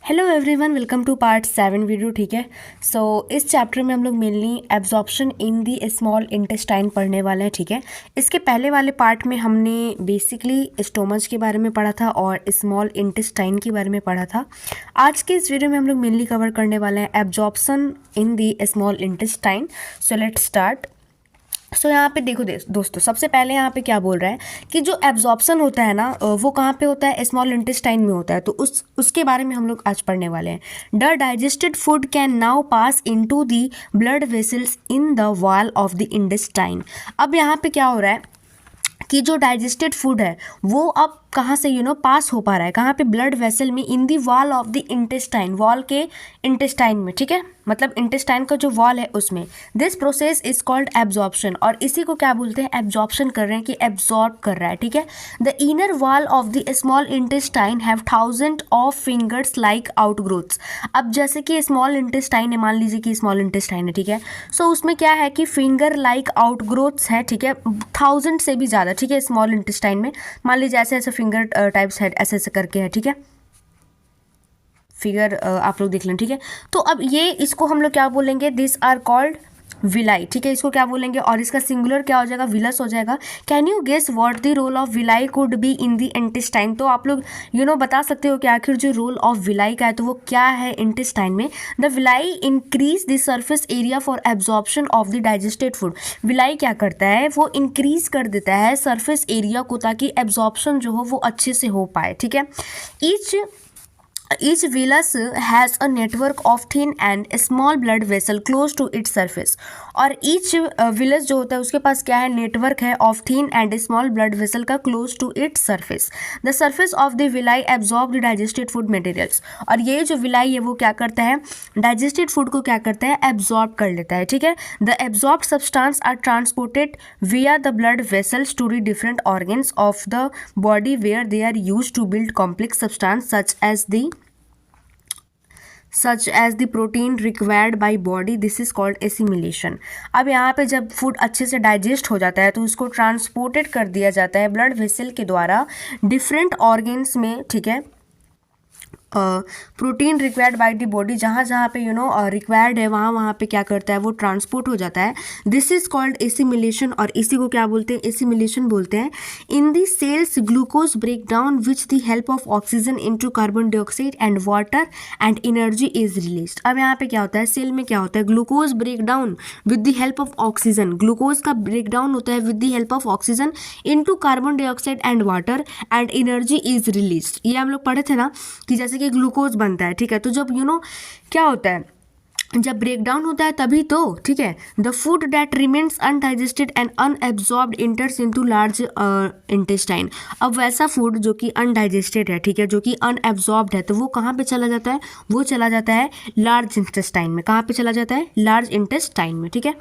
Hello everyone, welcome to part 7 video. ठीक है, so इस चैप्टर में हम लोग mainly absorption in the small intestine पढ़ने वाले हैं। ठीक है, इसके पहले वाले पार्ट में हमने बेसिकली स्टोमच के बारे में पढ़ा था और स्मॉल इंटेस्टाइन के बारे में पढ़ा था। आज के इस वीडियो में हम लोग मेनली कवर करने वाले हैं absorption in the small intestine. So let's start. So यहाँ पे देखो दोस्तों, सबसे पहले यहाँ पे क्या बोल रहा है कि जो एब्जॉर्प्शन होता है ना, वो कहाँ पे होता है? स्मॉल इंटेस्टाइन में होता है। तो उसके बारे में हम लोग आज पढ़ने वाले हैं। The digested food can now pass into the blood vessels in the wall of the intestine. अब यहाँ पे क्या हो रहा है कि जो डाइजेस्टेड फूड है वो अब कहाँ से पास हो पा रहा है? कहाँ पे? ब्लड वेसल में, in the wall of the intestine, wall के इंटेस्टाइन में। ठीक है, मतलब इंटेस्टाइन का जो वॉल है उसमें। This process is called absorption, और इसी को क्या बोलते हैं? एब्जॉर्प्शन कर रहे हैं, कि एब्जॉर्ब कर रहा है। ठीक है, the inner wall of the small intestine have thousand of fingers like outgrowths. अब जैसे कि स्मॉल इंटेस्टाइन है, मान लीजिए कि स्मॉल इंटेस्टाइन है, ठीक है, सो उसमें क्या है कि फिंगर लाइक आउटग्रोथ्स है। ठीक है, 1000 से भी ज़्यादा। ठीक है, स्मॉल इंटेस्टाइन में मान लीजिए ऐसे ऐसे फिंगर टाइप्स है, ऐसे ऐसे करके है। ठीक है, फिगर आप लोग देख लें। ठीक है, तो अब ये इसको हम लोग क्या बोलेंगे? This are called villi. ठीक है, इसको क्या बोलेंगे? और इसका सिंगुलर क्या हो जाएगा? विलस हो जाएगा। Can you guess what the role of villi could be in the intestine? तो आप लोग बता सकते हो कि आखिर जो रोल ऑफ विलाई का है तो वो क्या है इंटेस्टाइन में? The villi increase the surface area for absorption of the digested food. Villi क्या करता है? वो इंक्रीज कर देता है सरफेस एरिया को, ताकि एब्जॉर्प्शन जो हो वो अच्छे से हो पाए। ठीक है, Each villus has a network of thin and small blood vessel close to its surface। और each villus जो होता है उसके पास क्या है? नेटवर्क है of thin and small blood vessel का close to its surface। The surface of the villi absorb the digested food materials। और ये जो villi है वो क्या करता है? digested food को क्या करता है? absorb कर लेता है। ठीक है, the absorbed substance are transported via the blood vessels to the different organs of the body where they are used to build complex substance such as the protein required by body। This is called assimilation। अब यहाँ पे जब food अच्छे से digest हो जाता है तो उसको ट्रांसपोर्टेड कर दिया जाता है ब्लड वेसल के द्वारा डिफरेंट ऑर्गेन्स में। ठीक है, protein required by the body, जहाँ जहाँ पे रिक्वायर्ड है वहाँ वहाँ पे क्या करता है? वो ट्रांसपोर्ट हो जाता है। दिस इज कॉल्ड एसिमिलेशन, और इसी को क्या बोलते हैं? एसिमिलेशन बोलते हैं। In the cells glucose break down with the help of oxygen into carbon dioxide and water and energy is released. अब यहाँ पे क्या होता है? सेल में क्या होता है? Glucose break down with the help of oxygen, glucose का ब्रेक डाउन होता है with the help of oxygen into carbon dioxide and water and energy is released. ये हम लोग पढ़े थे ना कि जैसे कि ग्लूकोज बनता है। ठीक है, तो जब क्या होता है? जब ब्रेक डाउन होता है तभी तो। ठीक है, the food that remains undigested and unabsorbed इंटर्स into large intestine. अब वैसा फूड जो कि अनडाइजेस्टेड है, ठीक है, जो कि अनएब्जॉर्ब्ड है, तो वो कहाँ पे चला जाता है? वो चला जाता है लार्ज इंटेस्टाइन में। कहाँ पे चला जाता है? लार्ज इंटेस्टाइन में। ठीक है,